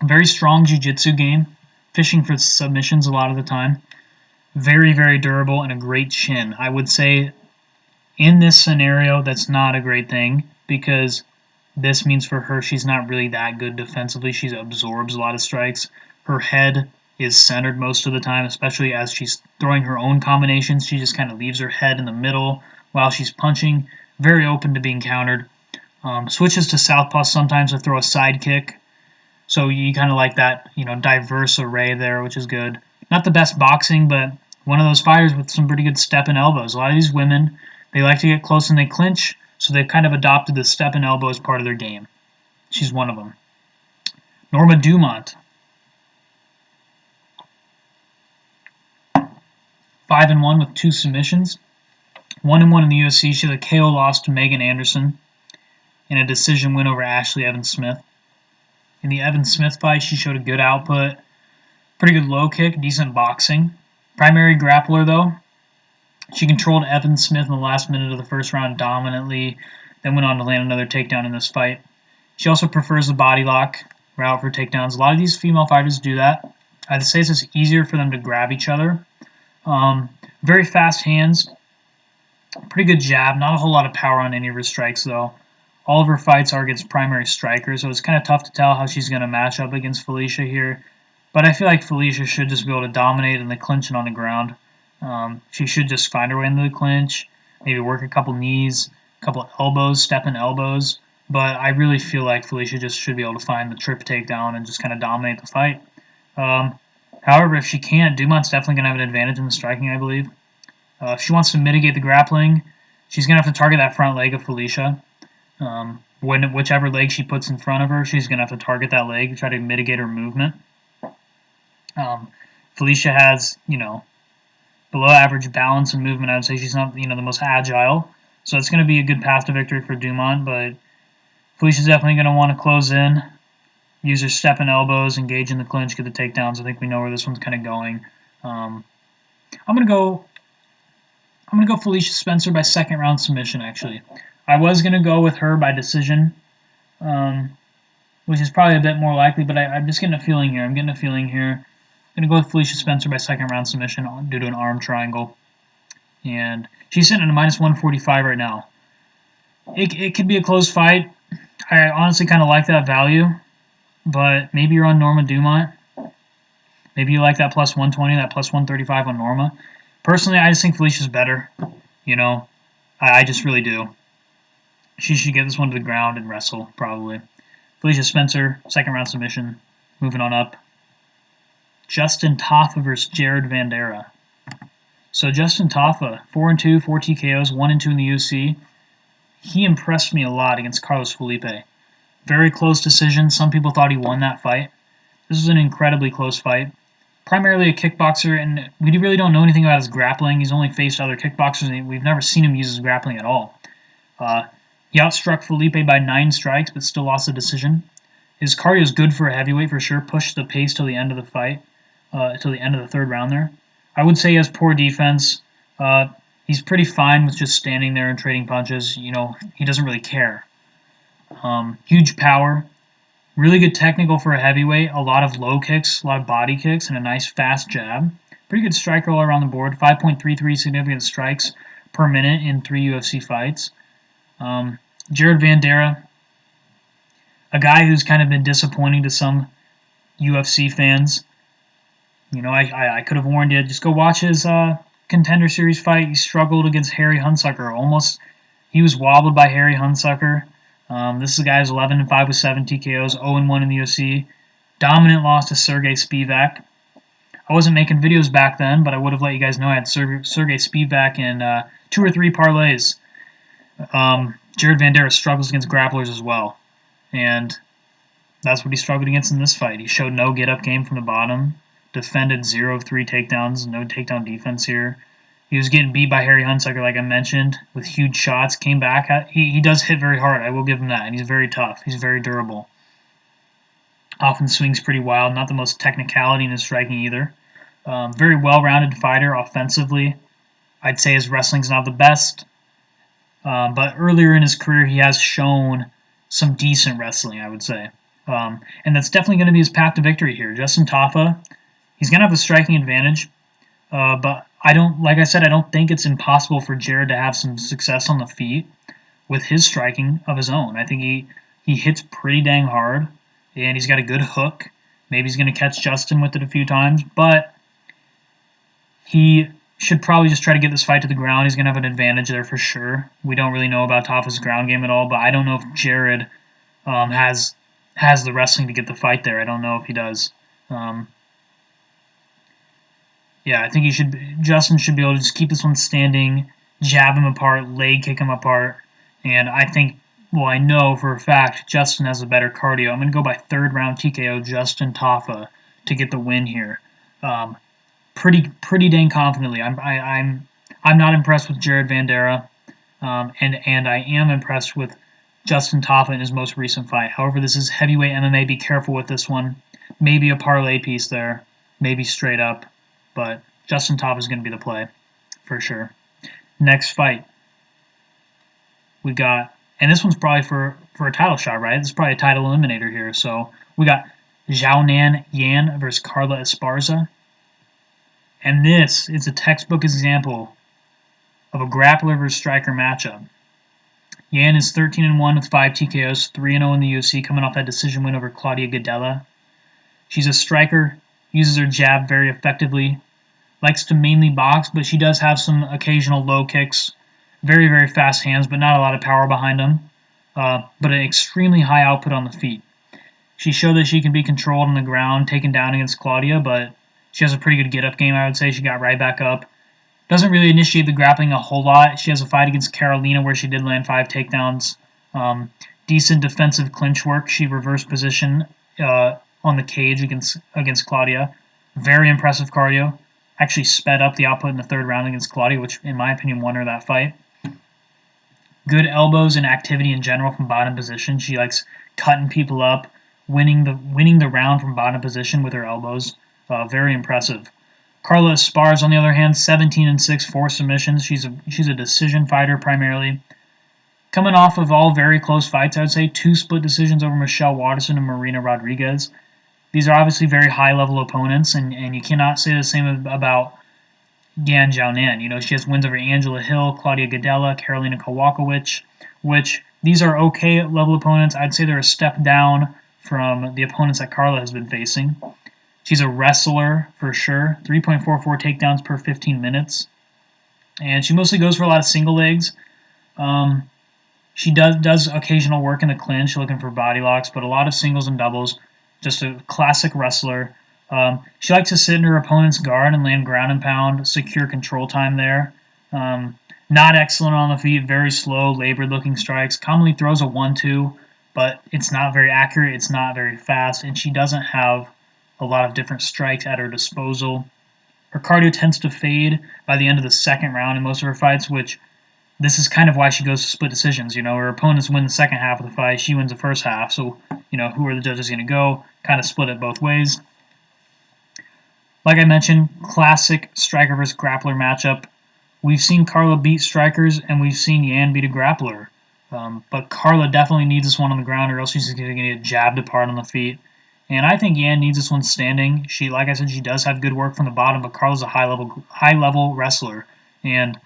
Speaker 1: Very strong jiu-jitsu game, fishing for submissions a lot of the time. Very, very durable and a great chin. I would say in this scenario that's not a great thing because this means for her she's not really that good defensively. She absorbs a lot of strikes. Her head is centered most of the time, especially as she's throwing her own combinations. She just kind of leaves her head in the middle while she's punching. Very open to being countered. Switches to southpaw sometimes to throw a side kick. So you kind of like that, diverse array there, which is good. Not the best boxing, but one of those fighters with some pretty good step and elbows. A lot of these women, they like to get close and they clinch, so they've kind of adopted the step and elbow as part of their game. She's one of them. Norma Dumont. 5-1 with 2 submissions. 1-1 in the UFC. She had a KO loss to Megan Anderson and a decision win over Ashley Evans-Smith. In the Evans-Smith fight, she showed a good output. Pretty good low kick, decent boxing. Primary grappler, though. She controlled Evans-Smith in the last minute of the first round dominantly, then went on to land another takedown in this fight. She also prefers the body lock route for takedowns. A lot of these female fighters do that. I'd say it's just easier for them to grab each other. Very fast hands. Pretty good jab. Not a whole lot of power on any of her strikes, though. All of her fights are against primary strikers, so it's kind of tough to tell how she's going to match up against Felicia here. But I feel like Felicia should just be able to dominate in the clinch and on the ground. She should just find her way into the clinch, maybe work a couple knees, a couple elbows, step-in elbows. But I really feel like Felicia just should be able to find the trip takedown and just kind of dominate the fight. Have However, if she can't, Dumont's definitely going to have an advantage in the striking, I believe. If she wants to mitigate the grappling, she's going to have to target that front leg of Felicia. Whichever leg she puts in front of her, she's going to have to target that leg, try to mitigate her movement. Felicia has, below average balance and movement. I would say she's not, the most agile. So it's going to be a good path to victory for Dumont, but Felicia's definitely going to want to close in, use her step and elbows, engage in the clinch, get the takedowns. I think we know where this one's kind of going. I'm going to go Felicia Spencer by second round submission, actually. I was going to go with her by decision, which is probably a bit more likely, but I'm just getting a feeling here. I'm going to go with Felicia Spencer by second round submission due to an arm triangle. And she's sitting at a minus 145 right now. It could be a close fight. I honestly kind of like that value, but maybe you're on Norma Dumont. Maybe you like that plus 120, that plus 135 on Norma. Personally, I just think Felicia's better. I just really do. She should get this one to the ground and wrestle, probably. Felicia Spencer, second round submission. Moving on up. Justin Tafa versus Jared Vanderaa. So Justin Tafa, 4-2, 4 TKOs, 1-2 in the UFC. He impressed me a lot against Carlos Felipe. Very close decision. Some people thought he won that fight. This was an incredibly close fight. Primarily a kickboxer, and we really don't know anything about his grappling. He's only faced other kickboxers, and we've never seen him use his grappling at all. He outstruck Felipe by 9 strikes, but still lost the decision. His cardio is good for a heavyweight for sure. Pushed the pace till the end of the fight, till the end of the third round there. I would say he has poor defense. He's pretty fine with just standing there and trading punches. He doesn't really care. Huge power. Really good technical for a heavyweight. A lot of low kicks, a lot of body kicks, and a nice fast jab. Pretty good striker all around the board. 5.33 significant strikes per minute in 3 UFC fights. Jared Vanderaa, a guy who's kind of been disappointing to some UFC fans. I could have warned you. Just go watch his Contender Series fight. He struggled against Harry Hunsucker. He was wobbled by Harry Hunsucker. This is a guy who's 11-5 with 7 TKOs, 0-1 in the UFC. Dominant loss to Sergey Spivak. I wasn't making videos back then, but I would have let you guys know I had Sergey Spivak in 2 or 3 parlays. Jared Vanderaa struggles against grapplers as well. And that's what he struggled against in this fight. He showed no get-up game from the bottom. Defended 0 of 3 takedowns. No takedown defense here. He was getting beat by Harry Hunsucker, like I mentioned, with huge shots. Came back. He does hit very hard. I will give him that. And he's very tough. He's very durable. Often swings pretty wild. Not the most technicality in his striking either. Very well-rounded fighter offensively. I'd say his wrestling's not the best. But earlier in his career, he has shown some decent wrestling, I would say. And that's definitely going to be his path to victory here. Justin Tafa, he's going to have a striking advantage. But I don't think it's impossible for Jared to have some success on the feet with his striking of his own. I think he hits pretty dang hard, and he's got a good hook. Maybe he's going to catch Justin with it a few times, but he should probably just try to get this fight to the ground. He's going to have an advantage there for sure. We don't really know about Tafa's ground game at all, but I don't know if Jared has the wrestling to get the fight there. I don't know if he does. Yeah, I think Justin should be able to just keep this one standing, jab him apart, leg kick him apart, and I know for a fact Justin has a better cardio. I'm going to go by third round TKO Justin Tafa to get the win here. Pretty dang confidently. I'm not impressed with Jared Vanderaa, and I am impressed with Justin Tafa in his most recent fight. However, this is heavyweight MMA. Be careful with this one. Maybe a parlay piece there, maybe straight up. But Justin Tafa is going to be the play, for sure. Next fight, we got, and this one's probably for a title shot, right? This is probably a title eliminator here. So we got Xiaonan Yan versus Carla Esparza. And this is a textbook example of a grappler versus striker matchup. Yan is 13-1 with 5 TKOs, 3-0 in the UFC, coming off that decision win over Claudia Gadelha. She's a striker, uses her jab very effectively, likes to mainly box, but she does have some occasional low kicks, very, very fast hands, but not a lot of power behind them, but an extremely high output on the feet. She showed that she can be controlled on the ground, taken down against Claudia, but She has a pretty good get-up game, I would say. She got right back up. Doesn't really initiate the grappling a whole lot. She has a fight against Carolina where she did land 5 takedowns. Decent defensive clinch work. She reversed position on the cage against Claudia. Very impressive cardio. Actually sped up the output in the 3rd round against Claudia, which in my opinion won her that fight. Good elbows and activity in general from bottom position. She likes cutting people up, winning the round from bottom position with her elbows. Very impressive. Carla Esparza, on the other hand, 17-6, 4 submissions. She's a decision fighter primarily. Coming off of all very close fights, I would say 2 split decisions over Michelle Waterson and Marina Rodriguez. These are obviously very high-level opponents, and you cannot say the same about Yan Xiaonan. She has wins over Angela Hill, Claudia Gadelha, Karolina Kowalkiewicz, which these are okay level opponents. I'd say they're a step down from the opponents that Carla has been facing. She's a wrestler for sure, 3.44 takedowns per 15 minutes, and she mostly goes for a lot of single legs. She does occasional work in the clinch, looking for body locks, but a lot of singles and doubles. Just a classic wrestler. She likes to sit in her opponent's guard and land ground and pound, secure control time there. Not excellent on the feet, very slow, labored-looking strikes. Commonly throws a 1-2, but it's not very accurate, it's not very fast, and she doesn't have a lot of different strikes at her disposal. Her cardio tends to fade by the end of the 2nd round in most of her fights, which this is kind of why she goes to split decisions. Her opponents win the second half of the fight, she wins the first half, so, who are the judges going to go? Kind of split it both ways. Like I mentioned, classic striker versus grappler matchup. We've seen Carla beat strikers, and we've seen Yan beat a grappler. But Carla definitely needs this one on the ground, or else she's going to get jabbed apart on the feet. And I think Yan needs this one standing. Like I said, she does have good work from the bottom, but Carla's a high-level wrestler. And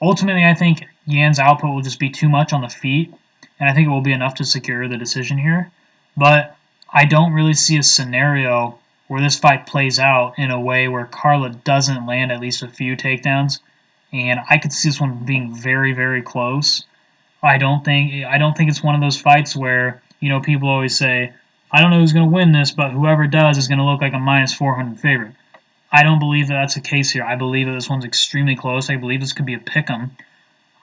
Speaker 1: ultimately, I think Yan's output will just be too much on the feet, and I think it will be enough to secure the decision here. But I don't really see a scenario where this fight plays out in a way where Carla doesn't land at least a few takedowns, and I could see this one being very, very close. I don't think it's one of those fights where people always say, I don't know who's going to win this, but whoever does is going to look like a minus 400 favorite. I don't believe that that's the case here. I believe that this one's extremely close. I believe this could be a pick'em.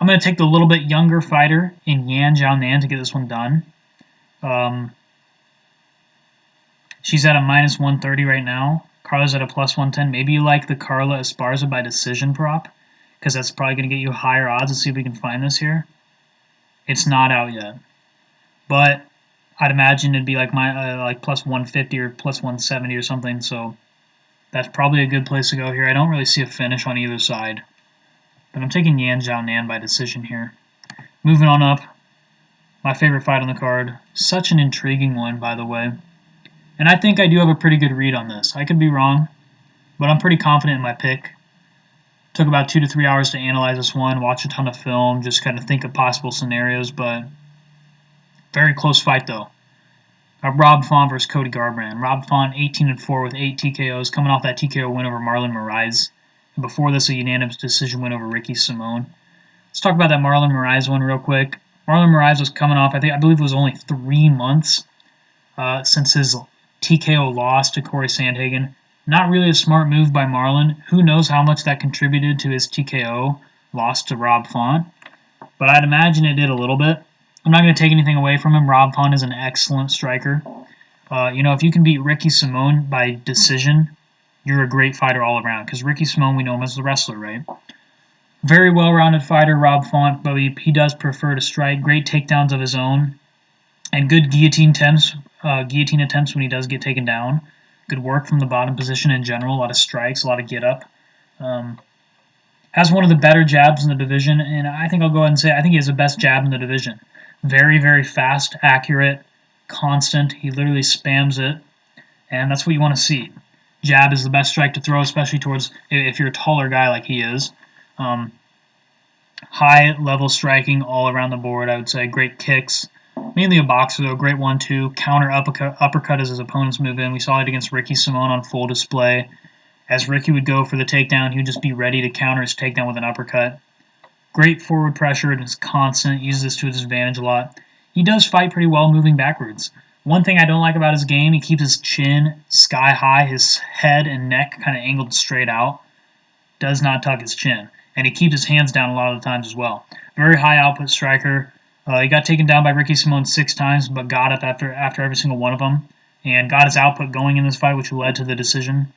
Speaker 1: I'm going to take the little bit younger fighter in Yan Xiaonan to get this one done. She's at a minus 130 right now. Carla's at a plus 110. Maybe you like the Carla Esparza by decision prop, because that's probably going to get you higher odds. Let's see if we can find this here. It's not out yet, but I'd imagine it'd be like like plus 150 or plus 170 or something. So that's probably a good place to go here. I don't really see a finish on either side, but I'm taking Yan Xiaonan by decision here. Moving on up, my favorite fight on the card. Such an intriguing one, by the way. And I think I do have a pretty good read on this. I could be wrong, but I'm pretty confident in my pick. Took about 2 to 3 hours to analyze this one, watch a ton of film, just kind of think of possible scenarios, but very close fight though. Rob Font versus Cody Garbrandt. Rob Font 18-4 with 8 TKOs, coming off that TKO win over Marlon Moraes. And before this, a unanimous decision win over Ricky Simone. Let's talk about that Marlon Moraes one real quick. Marlon Moraes was coming off, I believe it was only 3 months since his TKO loss to Corey Sandhagen. Not really a smart move by Marlon. Who knows how much that contributed to his TKO loss to Rob Font, but I'd imagine it did a little bit. I'm not going to take anything away from him. Rob Font is an excellent striker. If you can beat Ricky Simone by decision, you're a great fighter all around, because Ricky Simone, we know him as the wrestler, right? Very well-rounded fighter, Rob Font, but he does prefer to strike. Great takedowns of his own, and good guillotine attempts when he does get taken down. Good work from the bottom position in general. A lot of strikes, a lot of get-up. Has one of the better jabs in the division, and I think I'll go ahead and say I think he has the best jab in the division. Very, very fast, accurate, constant. He literally spams it, and that's what you want to see. Jab is the best strike to throw, especially towards if you're a taller guy like he is. High-level striking all around the board, I would say. Great kicks. Mainly a boxer, though. Great 1-2. Counter uppercut as his opponents move in. We saw it against Ricky Simone on full display. As Ricky would go for the takedown, he would just be ready to counter his takedown with an uppercut. Great forward pressure, and it's constant. Uses this to his advantage a lot. He does fight pretty well moving backwards. One thing I don't like about his game, he keeps his chin sky high, his head and neck kind of angled straight out. Does not tuck his chin. And he keeps his hands down a lot of the times as well. Very high output striker. He got taken down by Ricky Simón 6 times, but got up after every single one of them. And got his output going in this fight, which led to the decision.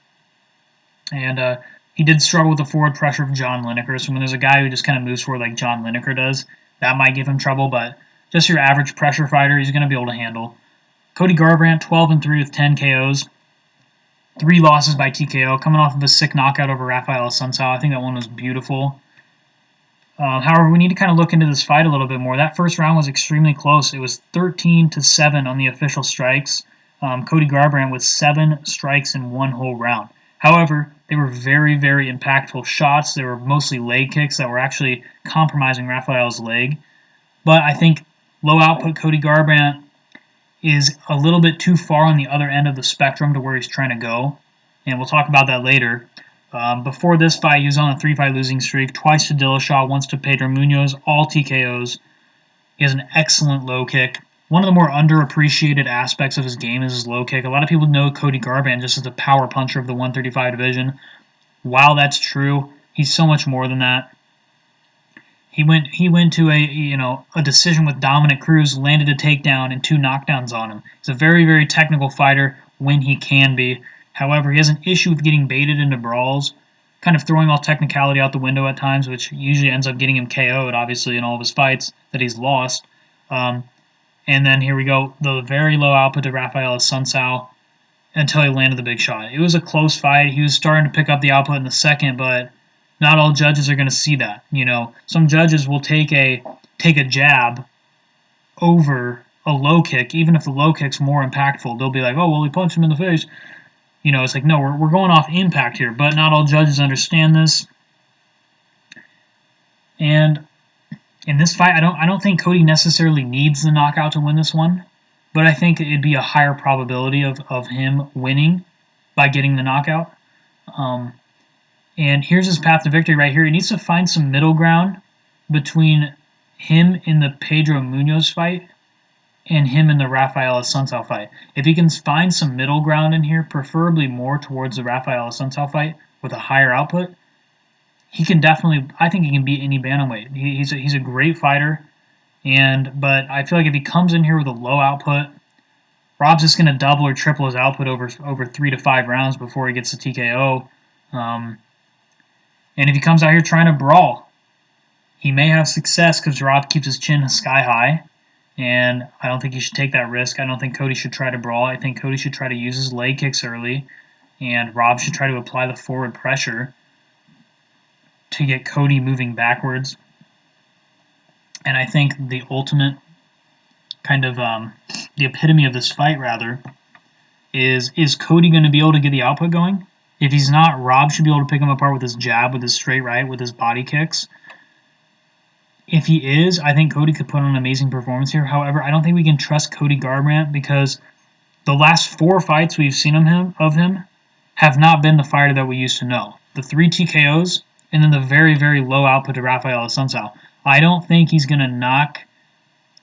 Speaker 1: And he did struggle with the forward pressure of John Lineker. So when there's a guy who just kind of moves forward like John Lineker does, that might give him trouble. But just your average pressure fighter, he's going to be able to handle. Cody Garbrandt, 12-3 with 10 KOs. 3 losses by TKO, coming off of a sick knockout over Rafael Assunção. I think that one was beautiful. However, we need to kind of look into this fight a little bit more. That first round was extremely close. It was 13-7 on the official strikes. Cody Garbrandt with 7 strikes in one whole round. However, they were very, very impactful shots. They were mostly leg kicks that were actually compromising Rafael's leg. But I think low output Cody Garbrandt is a little bit too far on the other end of the spectrum to where he's trying to go. And we'll talk about that later. Before this fight, he was on a 3-fight losing streak, twice to Dillashaw, once to Pedro Munoz, all TKOs. He has an excellent low kick. One of the more underappreciated aspects of his game is his low kick. A lot of people know Cody Garbrandt just as a power puncher of the 135 division. While that's true, he's so much more than that. He went to a decision with Dominic Cruz, landed a takedown and 2 knockdowns on him. He's a very, very technical fighter when he can be. However, he has an issue with getting baited into brawls, kind of throwing all technicality out the window at times, which usually ends up getting him KO'd, obviously, in all of his fights that he's lost. And then here we go, the very low output to Rafael Assunção until he landed the big shot. It was a close fight. He was starting to pick up the output in the second, but not all judges are going to see that. Some judges will take a jab over a low kick, even if the low kick's more impactful. They'll be like, oh, well, he punched him in the face. It's like, no, we're going off impact here, but not all judges understand this. And in this fight, I don't think Cody necessarily needs the knockout to win this one, but I think it'd be a higher probability of him winning by getting the knockout. And here's his path to victory right here. He needs to find some middle ground between him in the Pedro Munoz fight and him in the Rafael Assunção fight. If he can find some middle ground in here, preferably more towards the Rafael Assunção fight with a higher output, he can definitely, I think he can beat any bantamweight. He's a great fighter, but I feel like if he comes in here with a low output, Rob's just going to double or triple his output over 3 to 5 rounds before he gets the TKO. And if he comes out here trying to brawl, he may have success because Rob keeps his chin sky high. And I don't think he should take that risk. I don't think Cody should try to brawl. I think Cody should try to use his leg kicks early. And Rob should try to apply the forward pressure to get Cody moving backwards. And I think the ultimate kind of, the epitome of this fight, rather, is Cody going to be able to get the output going? If he's not, Rob should be able to pick him apart with his jab, with his straight right, with his body kicks. If he is, I think Cody could put on an amazing performance here. However, I don't think we can trust Cody Garbrandt because the last 4 fights we've seen of him have not been the fighter that we used to know. The 3 TKOs and then the very, very low output to Rafael Assunção. I don't think he's going to knock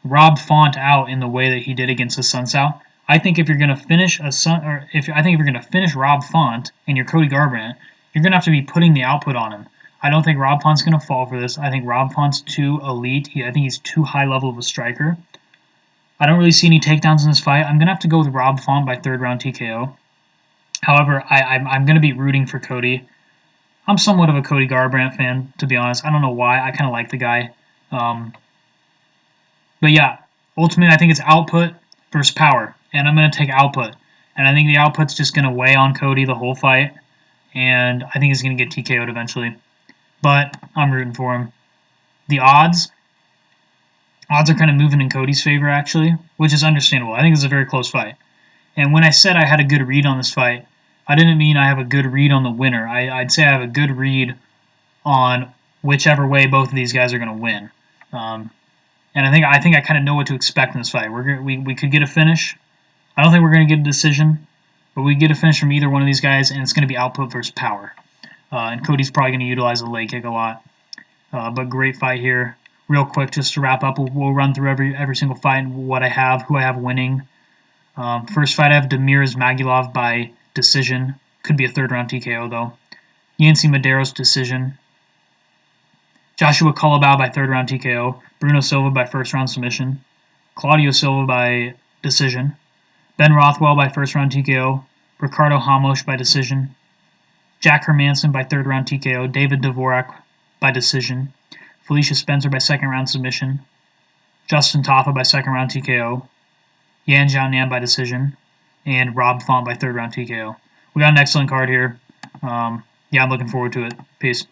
Speaker 1: Rob Font out in the way that he did against Assunção. I think if you're going to finish Rob Font and you're Cody Garbrandt, you're going to have to be putting the output on him. I don't think Rob Font's going to fall for this. I think Rob Font's too elite. I think he's too high level of a striker. I don't really see any takedowns in this fight. I'm going to have to go with Rob Font by 3rd round TKO. However, I'm going to be rooting for Cody. I'm somewhat of a Cody Garbrandt fan, to be honest. I don't know why. I kind of like the guy. But yeah, ultimately I think it's output versus power. And I'm going to take output. And I think the output's just going to weigh on Cody the whole fight. And I think he's going to get TKO'd eventually. But I'm rooting for him. The odds are kind of moving in Cody's favor, actually, which is understandable. I think it's a very close fight. And when I said I had a good read on this fight, I didn't mean I have a good read on the winner. I'd say I have a good read on whichever way both of these guys are going to win. And I think I kind of know what to expect in this fight. We could get a finish. I don't think we're going to get a decision, but we get a finish from either one of these guys, and it's going to be output versus power. And Cody's probably going to utilize the leg kick a lot. But great fight here. Real quick, just to wrap up, we'll run through every single fight and who I have winning. First fight, I have Damir Ismagulov by decision. Could be a third-round TKO, though. Yancy Medeiros decision. Joshua Culibao by third-round TKO. Bruno Silva by first-round submission. Claudio Silva by decision. Ben Rothwell by first-round TKO. Ricardo Hamosh by decision. Jack Hermansson by third-round TKO. David Dvorak by decision. Felicia Spencer by second-round submission. Justin Tafa by second-round TKO. Xiaonan Yan by decision. And Rob Font by third-round TKO. We got an excellent card here. I'm looking forward to it. Peace.